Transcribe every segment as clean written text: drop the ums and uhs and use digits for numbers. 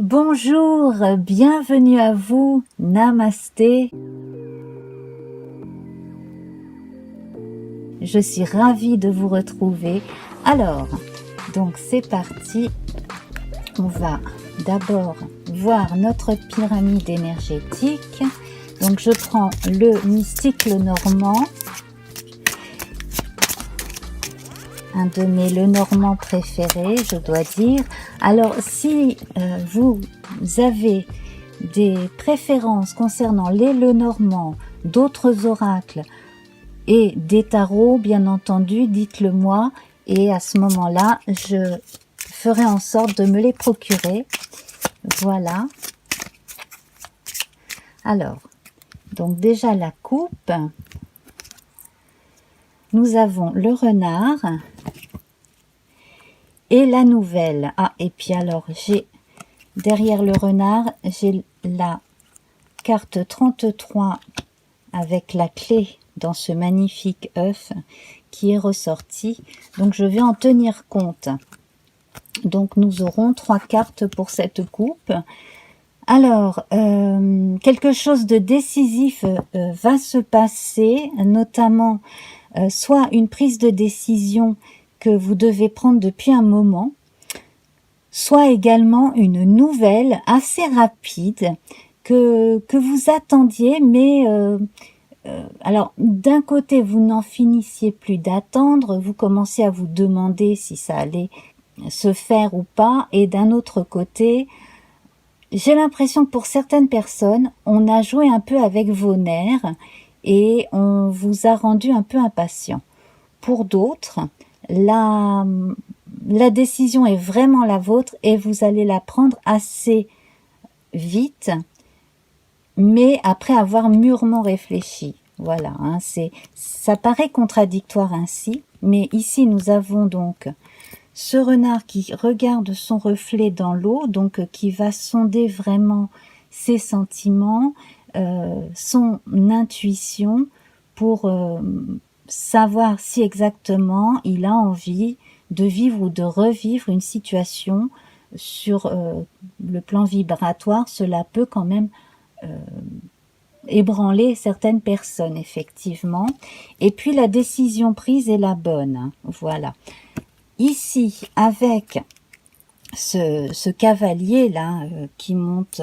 Bonjour, bienvenue à vous, namasté. Je suis ravie de vous retrouver. Alors, donc c'est parti. On va d'abord voir notre pyramide énergétique. Donc je prends le Mystique Lenormand, un de mes Lenormand préférés, je dois dire. Alors si vous avez des préférences concernant les Lenormand, d'autres oracles et des tarots, bien entendu, dites-le moi, et à ce moment-là, je ferai en sorte de me les procurer. Voilà. Alors, donc déjà la coupe. Nous avons le renard et la nouvelle. Ah, et puis alors, j'ai derrière le renard, j'ai la carte 33 avec la clé dans ce magnifique œuf qui est ressorti. Donc, je vais en tenir compte. Donc, nous aurons 3 cartes pour cette coupe. Alors, quelque chose de décisif va se passer, notamment soit une prise de décision que vous devez prendre depuis un moment, soit également une nouvelle assez rapide que vous attendiez, mais alors d'un côté vous n'en finissiez plus d'attendre, vous commencez à vous demander si ça allait se faire ou pas, et d'un autre côté, j'ai l'impression que pour certaines personnes, on a joué un peu avec vos nerfs et on vous a rendu un peu impatient. Pour d'autres, la décision est vraiment la vôtre et vous allez la prendre assez vite, mais après avoir mûrement réfléchi. Voilà, hein, ça paraît contradictoire ainsi, mais ici nous avons donc ce renard qui regarde son reflet dans l'eau, donc qui va sonder vraiment ses sentiments, son intuition pour savoir si exactement il a envie de vivre ou de revivre une situation sur le plan vibratoire. Cela peut quand même ébranler certaines personnes, effectivement. Et puis la décision prise est la bonne, hein, voilà. Ici, avec ce cavalier-là qui monte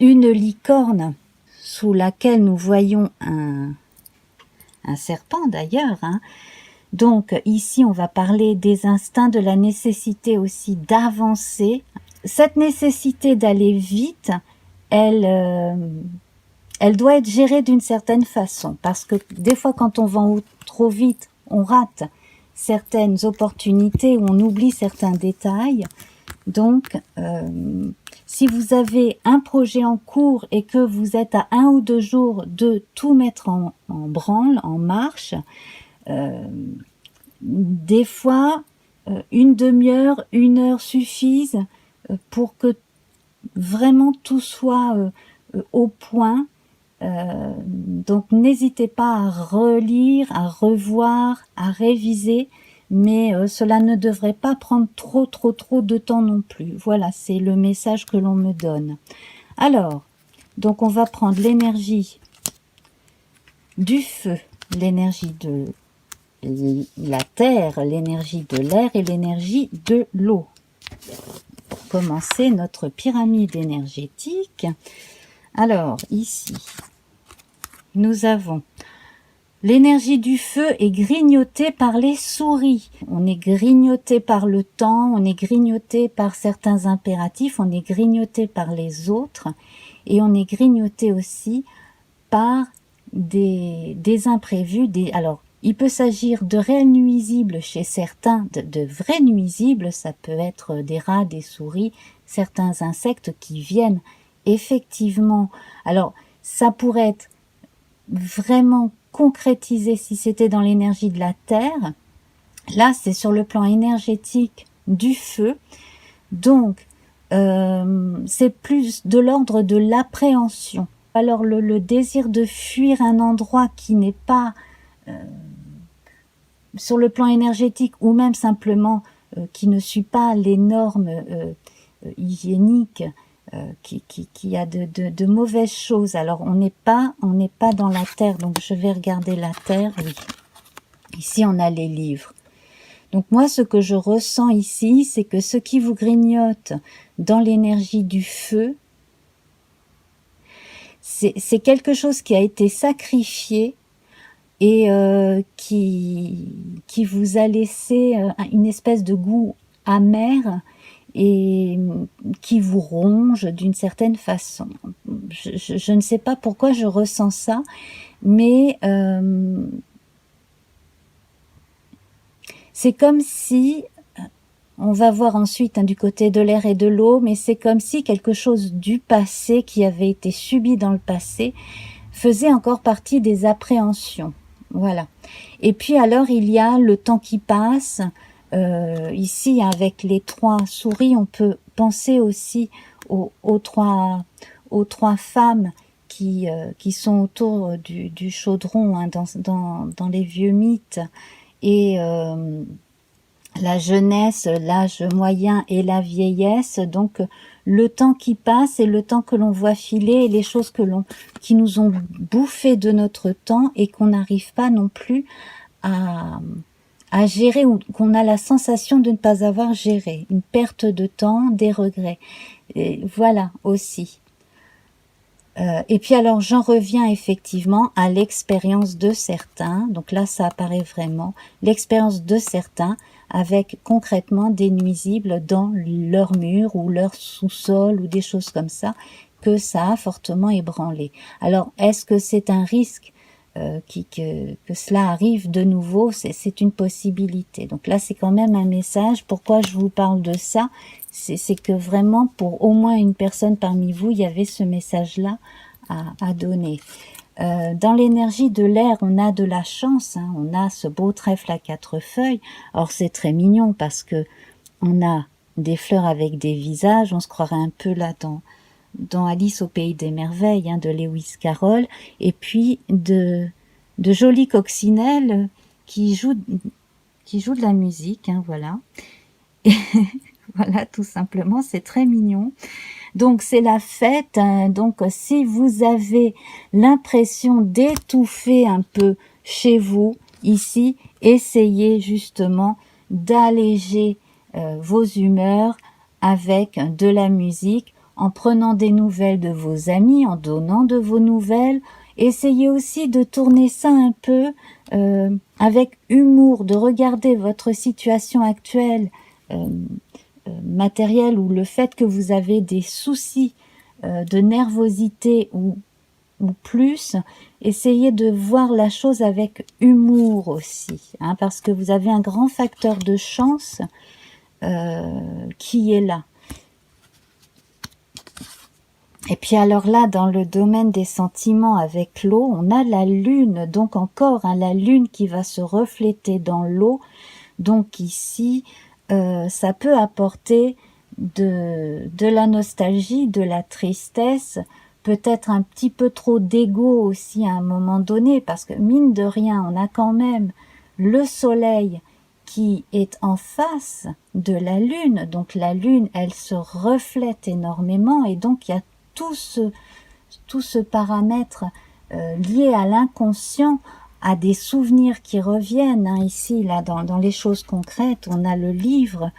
une licorne sous laquelle nous voyons un serpent d'ailleurs, hein. Donc ici, on va parler des instincts, de la nécessité aussi d'avancer. Cette nécessité d'aller vite, elle doit être gérée d'une certaine façon, parce que des fois, quand on va trop vite, on rate certaines opportunités, où on oublie certains détails. Donc, si vous avez un projet en cours et que vous êtes à 1 ou 2 jours de tout mettre en branle, en marche, des fois, une demi-heure, 1 heure suffisent pour que vraiment tout soit au point. Donc n'hésitez pas à relire, à revoir, à réviser, mais cela ne devrait pas prendre trop de temps non plus. Voilà, c'est le message que l'on me donne. Alors, donc on va prendre l'énergie du feu, l'énergie de la terre, l'énergie de l'air et l'énergie de l'eau. Pour commencer notre pyramide énergétique. Alors, ici, nous avons l'énergie du feu est grignotée par les souris. On est grignoté par le temps, on est grignoté par certains impératifs, on est grignoté par les autres et on est grignoté aussi par des imprévus. Alors, il peut s'agir de réels nuisibles chez certains, de vrais nuisibles, ça peut être des rats, des souris, certains insectes qui viennent effectivement. Alors, ça pourrait être vraiment concrétisé si c'était dans l'énergie de la terre. Là, c'est sur le plan énergétique du feu. Donc, c'est plus de l'ordre de l'appréhension. Alors, le désir de fuir un endroit qui n'est pas sur le plan énergétique ou même simplement qui ne suit pas les normes hygiénique, qui a de mauvaises choses. Alors on n'est pas dans la terre, donc je vais regarder la terre. Oui. Ici on a les livres. Donc moi ce que je ressens ici, c'est que ce qui vous grignote dans l'énergie du feu, c'est quelque chose qui a été sacrifié et qui vous a laissé une espèce de goût amer et qui vous ronge d'une certaine façon. Je ne sais pas pourquoi je ressens ça, mais c'est comme si, on va voir ensuite du côté de l'air et de l'eau, mais c'est comme si quelque chose du passé qui avait été subi dans le passé faisait encore partie des appréhensions. Voilà. Et puis alors il y a le temps qui passe. Ici avec les 3 souris, on peut penser aussi aux trois femmes qui sont autour du chaudron dans les vieux mythes, et la jeunesse, l'âge moyen et la vieillesse. Donc le temps qui passe et le temps que l'on voit filer et les choses qui nous ont bouffé de notre temps et qu'on n'arrive pas non plus à gérer, ou qu'on a la sensation de ne pas avoir géré. Une perte de temps, des regrets. Et voilà aussi. Et puis alors j'en reviens effectivement à l'expérience de certains. Donc là ça apparaît vraiment. L'expérience de certains avec concrètement des nuisibles dans leur mur ou leur sous-sol ou des choses comme ça, que ça a fortement ébranlé. Alors est-ce que c'est un risque que cela arrive de nouveau? C'est une possibilité. Donc là c'est quand même un message. Pourquoi je vous parle de ça? C'est que vraiment pour au moins une personne parmi vous, il y avait ce message-là à donner. Dans l'énergie de l'air, on a de la chance, hein, on a ce beau trèfle à 4 feuilles. Or c'est très mignon parce que on a des fleurs avec des visages, on se croirait un peu là dans Alice au pays des merveilles, hein, de Lewis Carroll, et puis de jolies coccinelles qui jouent de la musique, hein, voilà. Et voilà, tout simplement, c'est très mignon. Donc c'est la fête, hein. Donc si vous avez l'impression d'étouffer un peu chez vous, ici, essayez justement d'alléger vos humeurs avec de la musique, en prenant des nouvelles de vos amis, en donnant de vos nouvelles. Essayez aussi de tourner ça un peu avec humour, de regarder votre situation actuelle matérielle, ou le fait que vous avez des soucis de nervosité ou plus, essayez de voir la chose avec humour aussi, hein, parce que vous avez un grand facteur de chance qui est là. Et puis alors là, dans le domaine des sentiments avec l'eau, on a la lune, donc encore hein, la lune qui va se refléter dans l'eau. Donc ici, ça peut apporter de la nostalgie, de la tristesse, peut-être un petit peu trop d'ego aussi à un moment donné, parce que mine de rien, on a quand même le soleil qui est en face de la lune. Donc la lune, elle se reflète énormément, et donc il y a tout ce paramètre lié à l'inconscient, à des souvenirs qui reviennent, hein, ici, là, dans les choses concrètes, on a le livre,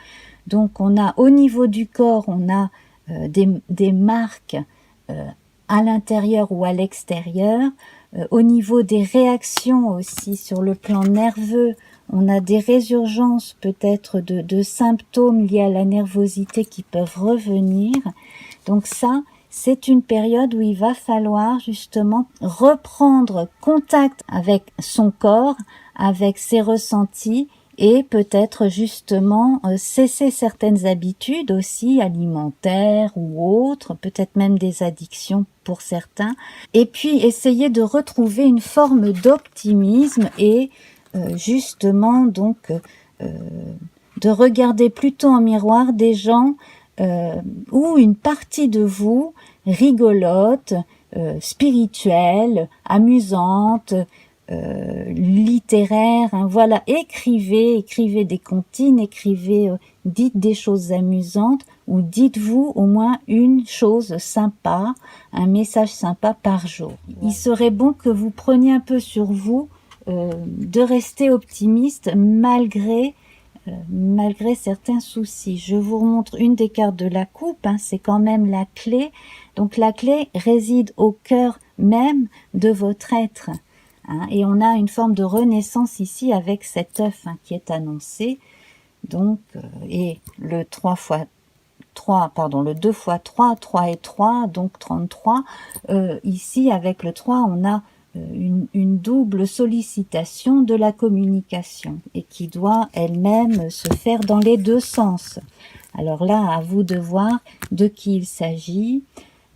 donc on a au niveau du corps, on a des marques à l'intérieur ou à l'extérieur, au niveau des réactions aussi, sur le plan nerveux, on a des résurgences peut-être de symptômes liés à la nervosité qui peuvent revenir. Donc ça, c'est une période où il va falloir justement reprendre contact avec son corps, avec ses ressentis, et peut-être justement cesser certaines habitudes aussi alimentaires ou autres, peut-être même des addictions pour certains, et puis essayer de retrouver une forme d'optimisme et justement donc de regarder plutôt en miroir des gens ou une partie de vous rigolote, spirituelle, amusante, littéraire, hein, voilà, écrivez des comptines, dites des choses amusantes, ou dites-vous au moins une chose sympa, un message sympa par jour. Il serait bon que vous preniez un peu sur vous de rester optimiste malgré certains soucis. Je vous remontre une des cartes de la coupe, hein, c'est quand même la clé. Donc la clé réside au cœur même de votre être. Hein, et on a une forme de renaissance ici avec cet œuf hein, qui est annoncé. Donc, et le 3 fois 3, pardon, le 2 fois 3, 3 et 3, donc 33. Ici, avec le 3, on a une double sollicitation de la communication et qui doit elle-même se faire dans les deux sens. Alors là, à vous de voir de qui il s'agit.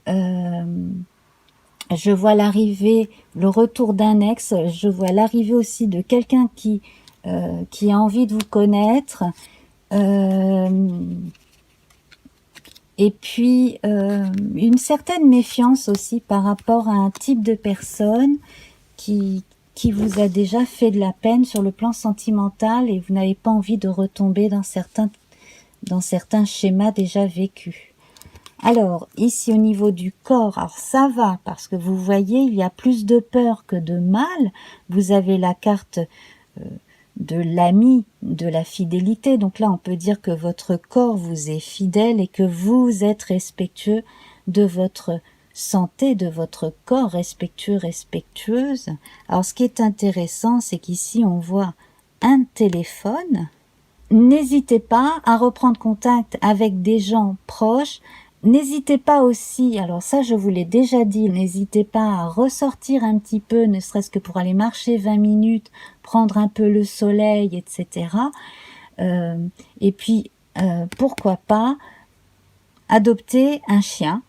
Je vois l'arrivée, le retour d'un ex, je vois l'arrivée aussi de quelqu'un qui a envie de vous connaître. Et puis, une certaine méfiance aussi par rapport à un type de personne qui vous a déjà fait de la peine sur le plan sentimental et vous n'avez pas envie de retomber dans certains schémas déjà vécus. Alors, ici au niveau du corps, alors ça va parce que vous voyez, il y a plus de peur que de mal. Vous avez la carte de l'ami, de la fidélité. Donc là, on peut dire que votre corps vous est fidèle et que vous êtes respectueux de votre santé, de votre corps, respectueux, respectueuse. Alors, ce qui est intéressant, c'est qu'ici, on voit un téléphone. N'hésitez pas à reprendre contact avec des gens proches. N'hésitez pas aussi, alors ça je vous l'ai déjà dit, n'hésitez pas à ressortir un petit peu, ne serait-ce que pour aller marcher 20 minutes, prendre un peu le soleil, etc. Et puis, pourquoi pas adopter un chien.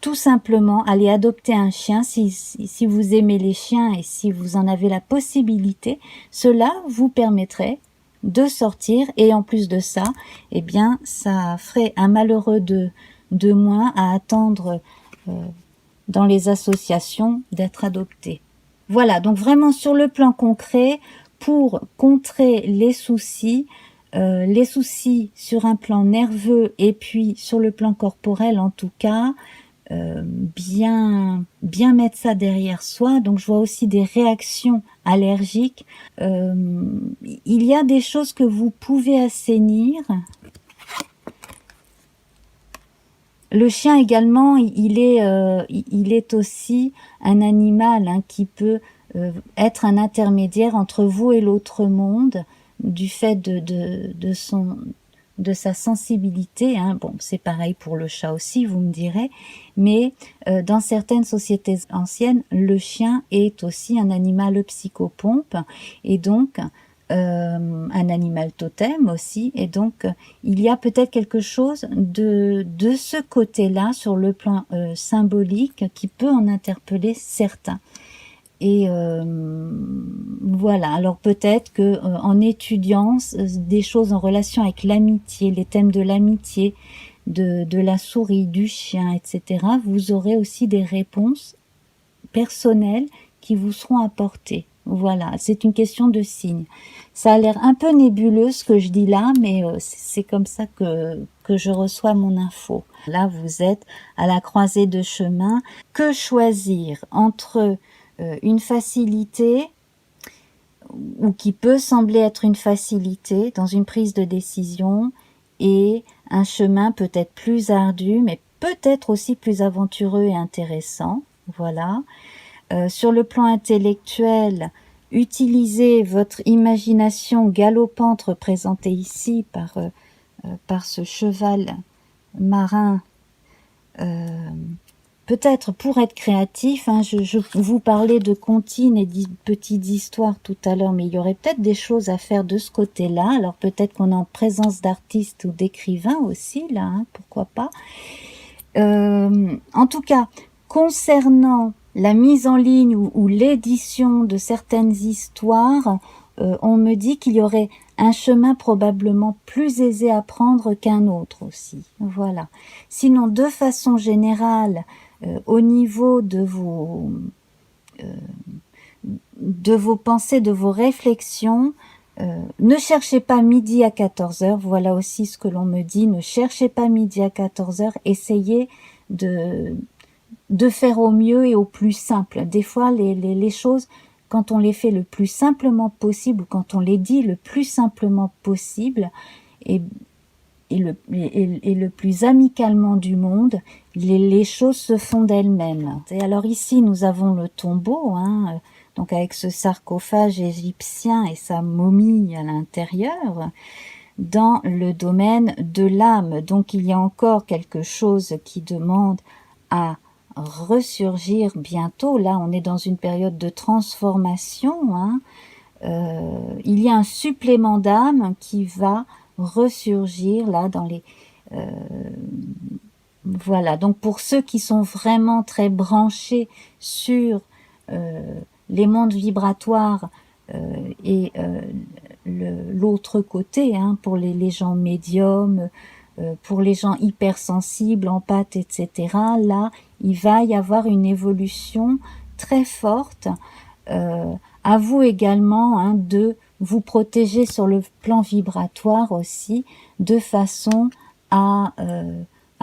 Tout simplement, allez adopter un chien si vous aimez les chiens et si vous en avez la possibilité. Cela vous permettrait de sortir et en plus de ça, eh bien, ça ferait un malheureux de moins à attendre dans les associations d'être adopté. Voilà, donc vraiment sur le plan concret, pour contrer les soucis sur un plan nerveux et puis sur le plan corporel en tout cas, bien mettre ça derrière soi. Donc je vois aussi des réactions allergiques. Il y a des choses que vous pouvez assainir. Le chien également, il est aussi un animal hein, qui peut être un intermédiaire entre vous et l'autre monde du fait de sa sensibilité. Hein. Bon, c'est pareil pour le chat aussi, vous me direz. Mais dans certaines sociétés anciennes, le chien est aussi un animal psychopompe et donc un animal totem aussi. Et donc, il y a peut-être quelque chose de ce côté-là sur le plan symbolique qui peut en interpeller certains. Et voilà, alors peut-être que en étudiant des choses en relation avec l'amitié, les thèmes de l'amitié, de la souris, du chien, etc., vous aurez aussi des réponses personnelles qui vous seront apportées. Voilà, c'est une question de signe. Ça a l'air un peu nébuleux ce que je dis là, mais c'est comme ça que je reçois mon info. Là, vous êtes à la croisée de chemin. Que choisir entre une facilité ou qui peut sembler être une facilité dans une prise de décision et un chemin peut-être plus ardu mais peut-être aussi plus aventureux et intéressant. Voilà. Sur le plan intellectuel, utilisez votre imagination galopante représentée ici par ce cheval marin peut-être pour être créatif, hein, je vous parlais de comptines et de petites histoires tout à l'heure, mais il y aurait peut-être des choses à faire de ce côté-là. Alors peut-être qu'on est en présence d'artistes ou d'écrivains aussi, là, hein, pourquoi pas. En tout cas, concernant la mise en ligne ou l'édition de certaines histoires, on me dit qu'il y aurait un chemin probablement plus aisé à prendre qu'un autre aussi. Voilà. Sinon, de façon générale, au niveau de vos pensées, de vos réflexions, Ne cherchez pas midi à 14 heures, voilà aussi ce que l'on me dit, ne cherchez pas midi à 14 heures, essayez de faire au mieux et au plus simple. Des fois, les choses, quand on les fait le plus simplement possible, ou quand on les dit le plus simplement possible, et le plus amicalement du monde, les choses se font d'elles-mêmes. Et alors ici, nous avons le tombeau, hein, donc avec ce sarcophage égyptien et sa momie à l'intérieur, dans le domaine de l'âme. Donc il y a encore quelque chose qui demande à ressurgir bientôt. Là, on est dans une période de transformation, hein. Il y a un supplément d'âme qui va ressurgir là dans les... voilà, donc pour ceux qui sont vraiment très branchés sur les mondes vibratoires et l'autre côté, hein, pour les gens médiums, pour les gens hypersensibles, empathes, etc., là, il va y avoir une évolution très forte. À vous également, hein, de vous protéger sur le plan vibratoire aussi, de façon à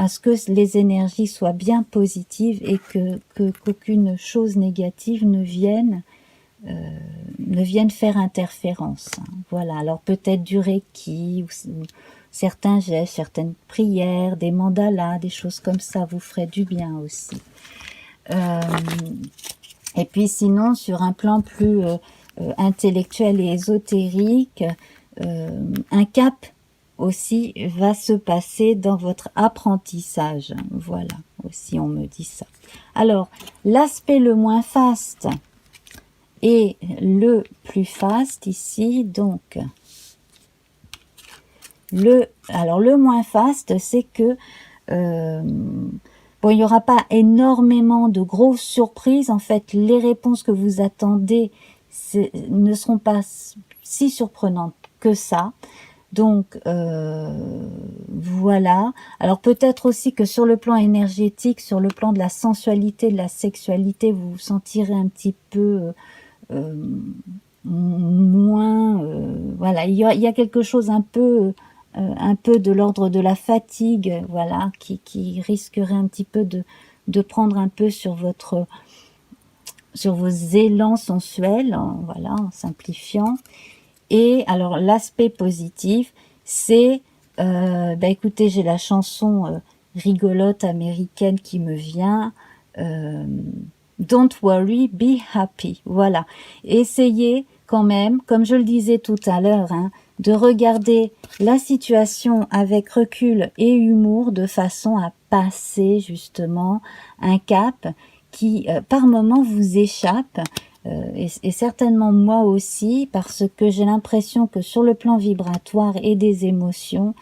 ce que les énergies soient bien positives et qu'aucune chose négative ne vienne faire interférence. Voilà, alors peut-être du Reiki, ou certains gestes, certaines prières, des mandalas, des choses comme ça vous ferait du bien aussi. Et puis sinon, sur un plan plus intellectuel et ésotérique, un cap aussi va se passer dans votre apprentissage. Voilà, aussi on me dit ça. Alors, l'aspect le moins faste et le plus faste ici, donc, alors le moins faste, c'est que bon, il n'y aura pas énormément de grosses surprises. En fait, les réponses que vous attendez ne seront pas si surprenantes que ça. Donc, voilà. Alors, peut-être aussi que sur le plan énergétique, sur le plan de la sensualité, de la sexualité, vous vous sentirez un petit peu moins... voilà, il y a quelque chose un peu de l'ordre de la fatigue, voilà, qui risquerait un petit peu de prendre un peu sur vos élans sensuels, voilà, en simplifiant. Et alors l'aspect positif, c'est, écoutez, j'ai la chanson rigolote américaine qui me vient. Don't worry, be happy. Voilà. Essayez quand même, comme je le disais tout à l'heure, hein, de regarder la situation avec recul et humour, de façon à passer justement un cap qui par moment vous échappe, et certainement moi aussi, parce que j'ai l'impression que sur le plan vibratoire et des émotions,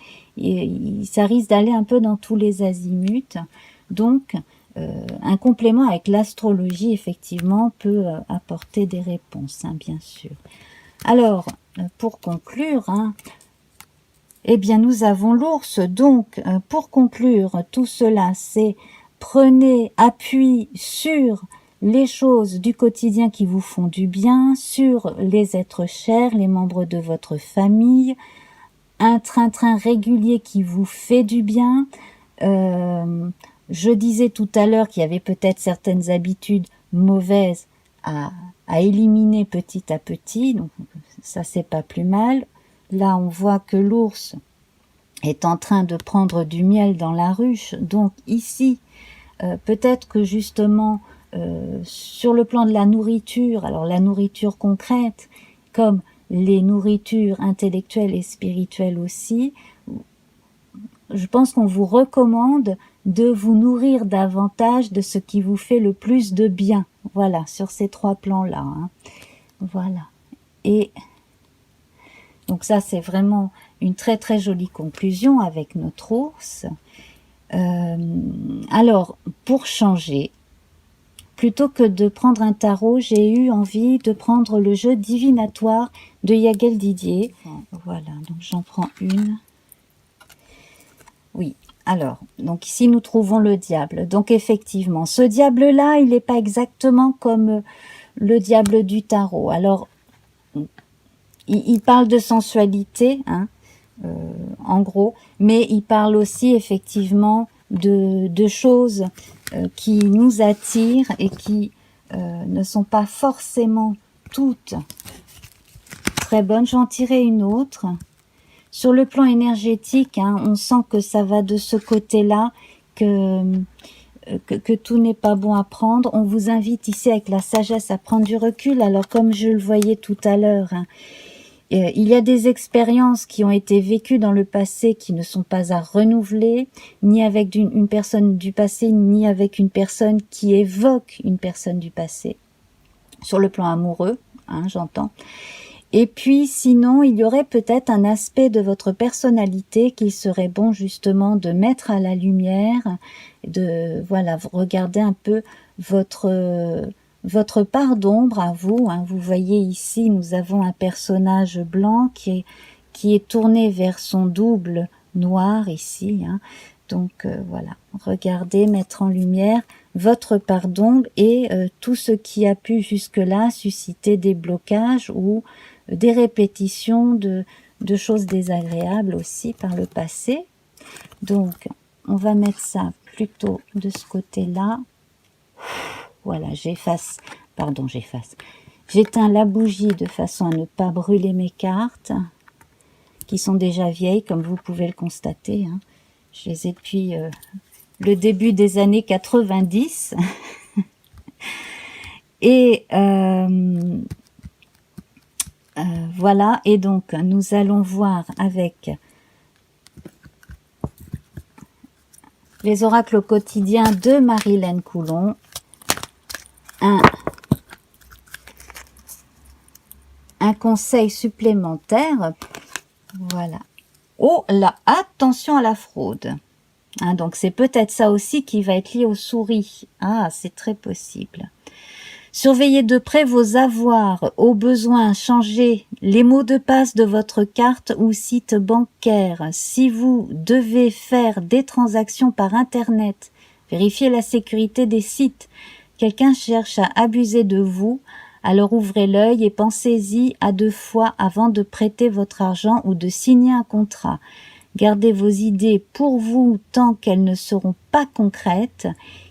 ça risque d'aller un peu dans tous les azimuts. Donc un complément avec l'astrologie, effectivement, peut apporter des réponses, hein, bien sûr. Alors, pour conclure, hein, eh bien, nous avons l'ours. Donc, pour conclure, tout cela, c'est prenez appui sur les choses du quotidien qui vous font du bien, sur les êtres chers, les membres de votre famille, un train-train régulier qui vous fait du bien. Je disais tout à l'heure qu'il y avait peut-être certaines habitudes mauvaises à éliminer petit à petit, donc ça c'est pas plus mal. Là on voit que l'ours est en train de prendre du miel dans la ruche, donc ici peut-être que justement sur le plan de la nourriture, alors la nourriture concrète comme les nourritures intellectuelles et spirituelles aussi, je pense qu'on vous recommande de vous nourrir davantage de ce qui vous fait le plus de bien. Voilà, sur ces trois plans-là. Hein. Voilà. Et donc ça, c'est vraiment une très très jolie conclusion avec notre ours. Alors, pour changer, plutôt que de prendre un tarot, j'ai eu envie de prendre le jeu divinatoire de Yagel Didier. Voilà, donc j'en prends une. Oui, alors, donc ici nous trouvons le diable. Donc effectivement, ce diable-là, il n'est pas exactement comme le diable du tarot. Alors, il parle de sensualité, hein, en gros, mais il parle aussi effectivement de choses qui nous attirent et qui ne sont pas forcément toutes très bonnes. J'en tirais une autre. Sur le plan énergétique, hein, on sent que ça va de ce côté-là, que tout n'est pas bon à prendre. On vous invite ici avec la sagesse à prendre du recul. Alors comme je le voyais tout à l'heure, hein, il y a des expériences qui ont été vécues dans le passé qui ne sont pas à renouveler, ni avec une personne du passé, ni avec une personne qui évoque une personne du passé. Sur le plan amoureux, hein, j'entends. Et puis sinon, il y aurait peut-être un aspect de votre personnalité qu'il serait bon justement de mettre à la lumière, de voilà, regarder un peu votre part d'ombre à vous. Hein. Vous voyez ici, nous avons un personnage blanc qui est tourné vers son double noir ici. Hein. Donc voilà, regardez, mettre en lumière votre part d'ombre et tout ce qui a pu jusque-là susciter des blocages ou des répétitions de choses désagréables aussi par le passé. Donc, on va mettre ça plutôt de ce côté-là. Voilà, j'éteins la bougie de façon à ne pas brûler mes cartes, qui sont déjà vieilles, comme vous pouvez le constater. Hein. Je les ai depuis le début des années 90. Et voilà, et donc nous allons voir avec les oracles quotidiens de Marilène Coulon un conseil supplémentaire. Voilà. Oh là, attention à la fraude. Hein, donc c'est peut-être ça aussi qui va être lié aux souris. Ah, c'est très possible. Surveillez de près vos avoirs. Au besoin, changez les mots de passe de votre carte ou site bancaire. Si vous devez faire des transactions par Internet, vérifiez la sécurité des sites. Quelqu'un cherche à abuser de vous, alors ouvrez l'œil et pensez-y à 2 fois avant de prêter votre argent ou de signer un contrat. Gardez vos idées pour vous tant qu'elles ne seront pas concrètes.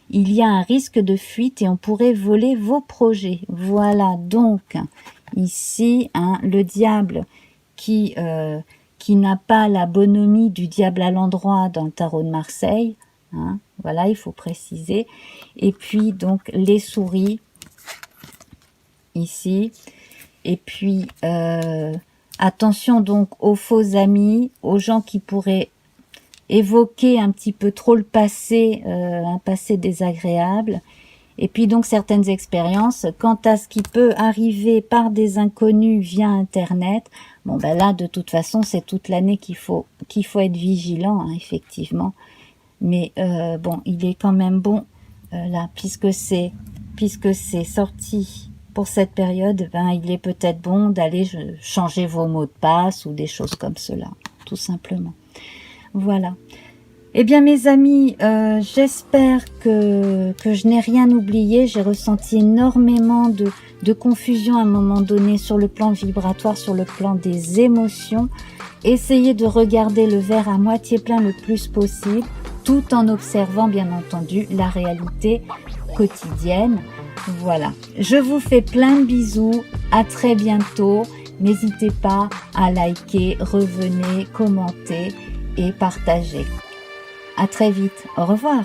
Il y a un risque de fuite et on pourrait voler vos projets. Voilà donc ici hein, le diable qui n'a pas la bonhomie du diable à l'endroit dans le tarot de Marseille. Hein, voilà, il faut préciser. Et puis donc les souris ici. Et puis attention donc aux faux amis, aux gens qui pourraient évoquer un petit peu trop le passé, un passé désagréable, et puis donc certaines expériences. Quant à ce qui peut arriver par des inconnus via Internet, bon ben là de toute façon c'est toute l'année qu'il faut être vigilant, hein, effectivement. Mais bon, il est quand même bon là, puisque c'est sorti pour cette période, ben il est peut-être bon d'aller changer vos mots de passe ou des choses comme cela, tout simplement. Voilà. Eh bien mes amis, j'espère que je n'ai rien oublié. J'ai ressenti énormément de confusion à un moment donné sur le plan vibratoire, sur le plan des émotions. Essayez de regarder le verre à moitié plein le plus possible, tout en observant bien entendu la réalité quotidienne. Voilà. Je vous fais plein de bisous. À très bientôt. N'hésitez pas à liker, revenez, commenter et partagez. À très vite. Au revoir.